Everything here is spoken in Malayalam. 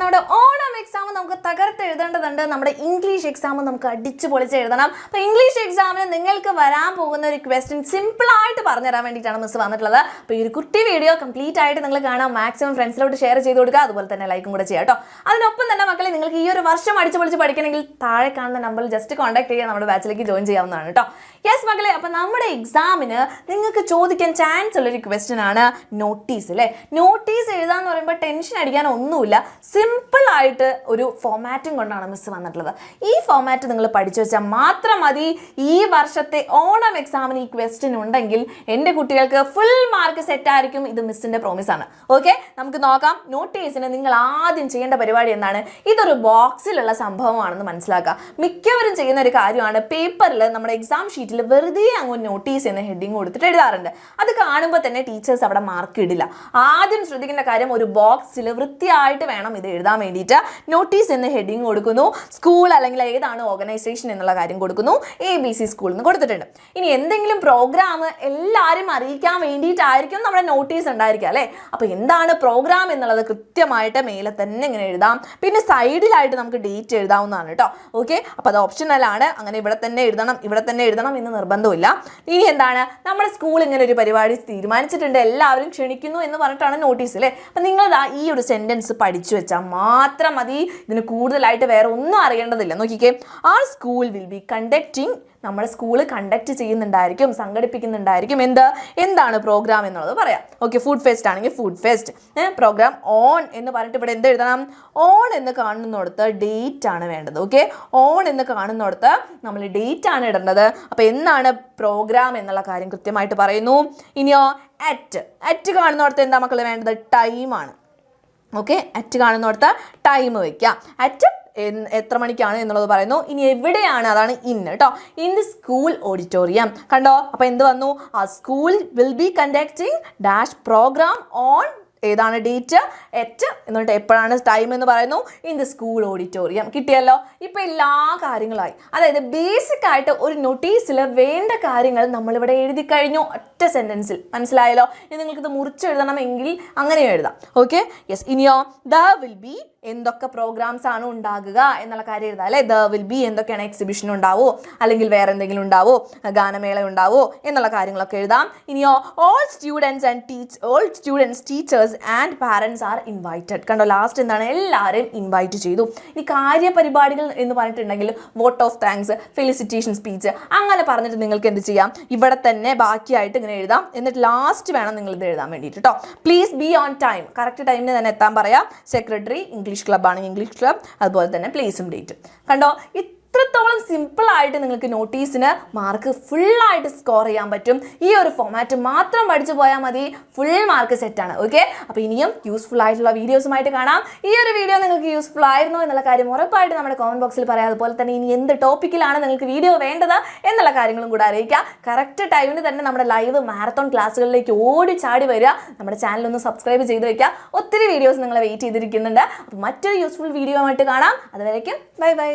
നമ്മുടെ ഓണം എക്സാം നമുക്ക് തകർത്ത് എഴുതേണ്ടതുണ്ട്. നമ്മുടെ ഇംഗ്ലീഷ് എക്സാം നമുക്ക് അടിച്ചു പൊളിച്ച് എഴുതണം. അപ്പോൾ ഇംഗ്ലീഷ് എക്സാമിന് നിങ്ങൾക്ക് വരാൻ പോകുന്ന ഒരു ക്വസ്റ്റ്യൻ സിമ്പിൾ ആയിട്ട് പറഞ്ഞു തരാൻ വേണ്ടിയിട്ടാണ് മിസ് വന്നിട്ടുള്ളത്. അപ്പോൾ ഈ ഒരു കുട്ടി വീഡിയോ കംപ്ലീറ്റ് ആയിട്ട് നിങ്ങൾ കാണാം, മാക്സിമം ഫ്രണ്ട്സിലോട്ട് ഷെയർ ചെയ്ത് കൊടുക്കുക, അതുപോലെ തന്നെ ലൈക്കും കൂടെ ചെയ്യാം കേട്ടോ. അതിനൊപ്പം തന്നെ മക്കളെ നിങ്ങൾക്ക് ഈ ഒരു വർഷം അടിച്ചു പൊളിച്ച് പഠിക്കണമെങ്കിൽ താഴെ കാണുന്ന നമ്പറിൽ ജസ്റ്റ് കോൺടാക്ട് ചെയ്യുക, നമ്മുടെ ബാച്ചിലേക്ക് ജോയിൻ ചെയ്യാവുന്നതാണ് കേട്ടോ. യെസ് മക്കളെ, അപ്പോൾ നമ്മുടെ എക്സാമിന് നിങ്ങൾക്ക് ചോദിക്കാൻ ചാൻസ് ഉള്ളൊരു ക്വസ്റ്റ്യൻ ആണ് നോട്ടീസ് അല്ലേ. നോട്ടീസ് എഴുതാന്ന് പറയുമ്പോൾ ടെൻഷൻ അടിക്കാൻ ഒന്നുമില്ല, സിമ്പിൾ ആയിട്ട് ഒരു ഫോമാറ്റും കൊണ്ടാണ് മിസ് വന്നിട്ടുള്ളത്. ഈ ഫോമാറ്റ് നിങ്ങൾ പഠിച്ചു വെച്ചാൽ മാത്രം മതി. ഈ വർഷത്തെ ഓണം എക്സാമിന് ഈ ക്വസ്റ്റ്യൻ ഉണ്ടെങ്കിൽ എൻ്റെ കുട്ടികൾക്ക് ഫുൾ മാർക്ക് സെറ്റ് ആയിരിക്കും. ഇത് മിസ്സിൻ്റെ പ്രോമിസ് ആണ്. ഓക്കെ, നമുക്ക് നോക്കാം. നോട്ടീസിന് നിങ്ങൾ ആദ്യം ചെയ്യേണ്ട പരിപാടി എന്താണ്? ഇതൊരു ബോക്സിലുള്ള സംഭവമാണെന്ന് മനസ്സിലാക്കുക. മിക്കവരും ചെയ്യുന്ന ഒരു കാര്യമാണ്, പേപ്പറിൽ നമ്മുടെ എക്സാം ഷീറ്റിൽ വെറുതെ അങ്ങ് നോട്ടീസ് എന്ന ഹെഡിങ് കൊടുത്തിട്ട് എഴുതാറുണ്ട്. അത് കാണുമ്പോൾ തന്നെ ടീച്ചേഴ്സ് അവിടെ മാർക്ക് ഇടില്ല. ആദ്യം ശ്രദ്ധിക്കേണ്ട കാര്യം, ഒരു ബോക്സിൽ വൃത്തിയായിട്ട് വേണം ഇത് എഴുതാൻ വേണ്ടിയിട്ട്. നോട്ടീസ് എന്ന ഹെഡിങ് കൊടുക്കുന്നു, സ്കൂൾ അല്ലെങ്കിൽ ഏതാണ് ഓർഗനൈസേഷൻ എന്നുള്ള കാര്യം കൊടുക്കുന്നു, ABC സ്കൂളിൽ നിന്ന് കൊടുത്തിട്ടുണ്ട്. ഇനി എന്തെങ്കിലും പ്രോഗ്രാം എല്ലാവരും അറിയിക്കാൻ വേണ്ടിയിട്ടായിരിക്കും നമ്മുടെ നോട്ടീസ് ഉണ്ടായിരിക്കുക അല്ലേ. അപ്പോൾ എന്താണ് പ്രോഗ്രാം എന്നുള്ളത് കൃത്യമായിട്ട് മേലെ തന്നെ ഇങ്ങനെ എഴുതാം. പിന്നെ സൈഡിലായിട്ട് നമുക്ക് ഡേറ്റ് എഴുതാവുന്നതാണ് കേട്ടോ. ഓക്കെ, അപ്പോൾ അത് ഓപ്ഷനലാണ്. അങ്ങനെ ഇവിടെ തന്നെ എഴുതണം എന്ന് നിർബന്ധമില്ല. ഇനി എന്താണ്, നമ്മുടെ സ്കൂൾ ഇങ്ങനെ ഒരു പരിപാടി തീരുമാനിച്ചിട്ടുണ്ട്, എല്ലാവരും ക്ഷണിക്കുന്നു എന്ന് പറഞ്ഞിട്ടാണ് നോട്ടീസ് അല്ലേ. അപ്പം നിങ്ങൾ ഈ ഒരു സെൻറ്റൻസ് പഠിച്ചു വെച്ചാൽ മാത്രം മതി. ഇതിന് കൂടുതലായിട്ട് വേറെ ഒന്നും അറിയേണ്ടതില്ല. നോക്കിക്കേ, our school will be conducting, നമ്മുടെ സ്കൂൾ കണ്ടക്ട് ചെയ്യുന്നുണ്ടായിരിക്കും, സംഘടിപ്പിക്കുന്നുണ്ടായിരിക്കും. എന്താണ് പ്രോഗ്രാം എന്നുള്ളത് പറയാം. ഓക്കെ, ഫുഡ് ഫെസ്റ്റ് ആണെങ്കിൽ ഫുഡ് ഫെസ്റ്റ്, പ്രോഗ്രാം ഓൺ എന്ന് പറഞ്ഞിട്ട് ഇവിടെ എന്ത് എഴുതണം? ഓൺ എന്ന് കാണുന്നിടത്ത് ഡേറ്റ് ആണ് വേണ്ടത്. ഓക്കെ, ഓൺ എന്ന് കാണുന്നിടത്ത് നമ്മൾ ഡേറ്റ് ആണ് ഇടേണ്ടത്. അപ്പോൾ എന്നാണ് പ്രോഗ്രാം എന്നുള്ള കാര്യം കൃത്യമായിട്ട് പറയുന്നു. ഇനിയോ അറ്റ് കാണുന്നിടത്ത് എന്താ മക്കൾ വേണ്ടത്? ടൈമാണ്. ഓക്കെ, അറ്റ് കാണുന്നിടത്ത് ടൈം വയ്ക്കാം. അറ്റ് എത്ര മണിക്കാണ് എന്നുള്ളത് പറയുന്നു. ഇനി എവിടെയാണ്, അതാണ് ഇൻ കേട്ടോ. In the school auditorium. കണ്ടോ, അപ്പോൾ എന്ത് വന്നു? ആ school will be conducting dash program on, ഏതാണ് ഡേറ്റ്, എന്നിട്ട് എപ്പോഴാണ് ടൈം എന്ന് പറയുന്നു, ഇൻ ദി സ്കൂൾ ഓഡിറ്റോറിയം. കിട്ടിയല്ലോ. ഇപ്പം എല്ലാ കാര്യങ്ങളായി. അതായത് ബേസിക് ആയിട്ട് ഒരു നോട്ടീസിൽ വേണ്ട കാര്യങ്ങൾ നമ്മളിവിടെ എഴുതി കഴിഞ്ഞു ഒറ്റ സെൻറ്റൻസിൽ. മനസ്സിലായല്ലോ. ഇനി നിങ്ങൾക്കിത് മുറിച്ചെഴുതണമെങ്കിൽ അങ്ങനെ എഴുതാം. Okay, yes. ഇനിയോ ദ വിൽ ബി, എന്തൊക്കെ പ്രോഗ്രാംസ് ആണ് ഉണ്ടാകുക എന്നുള്ള കാര്യം എഴുതാം അല്ലേ. ദ വിൽ ബി എന്തൊക്കെയാണ്, എക്സിബിഷൻ ഉണ്ടാവോ അല്ലെങ്കിൽ വേറെ എന്തെങ്കിലും ഉണ്ടാവോ, ഗാനമേള ഉണ്ടാവോ എന്നുള്ള കാര്യങ്ങളൊക്കെ എഴുതാം. ഇനിയോ all students teachers and parents are invited. കണ്ടോ, ലാസ്റ്റ് എന്താണ്? എല്ലാവരെയും ഇൻവൈറ്റ് ചെയ്തു. ഇനി കാര്യപരിപാടികൾ എന്ന് പറഞ്ഞിട്ടുണ്ടെങ്കിൽ vote of thanks, felicitation speech, അങ്ങനെ പറഞ്ഞിട്ട് നിങ്ങൾക്ക് എന്ത് ചെയ്യാം? ഇവിടെ തന്നെ ബാക്കിയായിട്ട് ഇങ്ങനെ എഴുതാം. എന്നിട്ട് ലാസ്റ്റ് വേണം നിങ്ങൾ ഇത് എഴുതാൻ വേണ്ടിയിട്ട് കേട്ടോ. Please be on time, correct ടൈമിന് തന്നെ എത്താൻ പറയാം. സെക്രട്ടറി, ഇംഗ്ലീഷ് ക്ലബ് ആണെങ്കിൽ ഇംഗ്ലീഷ് ക്ലബ്, അതുപോലെ തന്നെ പ്ലേസും ഡേറ്റും. കണ്ടോ, ഇത്രത്തോളം സിമ്പിളായിട്ട് നിങ്ങൾക്ക് നോട്ടീസിന് മാർക്ക് ഫുള്ളായിട്ട് സ്കോർ ചെയ്യാൻ പറ്റും. ഈ ഒരു ഫോമാറ്റ് മാത്രം പഠിച്ചു പോയാൽ മതി, ഫുൾ മാർക്ക് സെറ്റാണ്. ഓക്കെ, അപ്പോൾ ഇനിയും യൂസ്ഫുൾ ആയിട്ടുള്ള വീഡിയോസുമായിട്ട് കാണാം. ഈ ഒരു വീഡിയോ നിങ്ങൾക്ക് യൂസ്ഫുൾ ആയിരുന്നു എന്നുള്ള കാര്യം ഉറപ്പായിട്ട് നമ്മുടെ കമൻറ്റ് ബോക്സിൽ പറയാം. അതുപോലെ തന്നെ ഇനി എന്ത് ടോപ്പിക്കിലാണ് നിങ്ങൾക്ക് വീഡിയോ വേണ്ടത് എന്നുള്ള കാര്യങ്ങളും കൂടെ അറിയിക്കുക. കറക്റ്റ് ടൈമിന് തന്നെ നമ്മുടെ ലൈവ് മാരത്തോൺ ക്ലാസ്സുകളിലേക്ക് ഓടി ചാടി വരിക. നമ്മുടെ ചാനലൊന്ന് സബ്സ്ക്രൈബ് ചെയ്ത് വയ്ക്കുക. ഒത്തിരി വീഡിയോസ് നിങ്ങളെ വെയിറ്റ് ചെയ്തിരിക്കുന്നുണ്ട്. അപ്പോൾ മറ്റൊരു യൂസ്ഫുൾ വീഡിയോ ആയിട്ട് കാണാം. അതുവരേക്കും ബൈ ബൈ.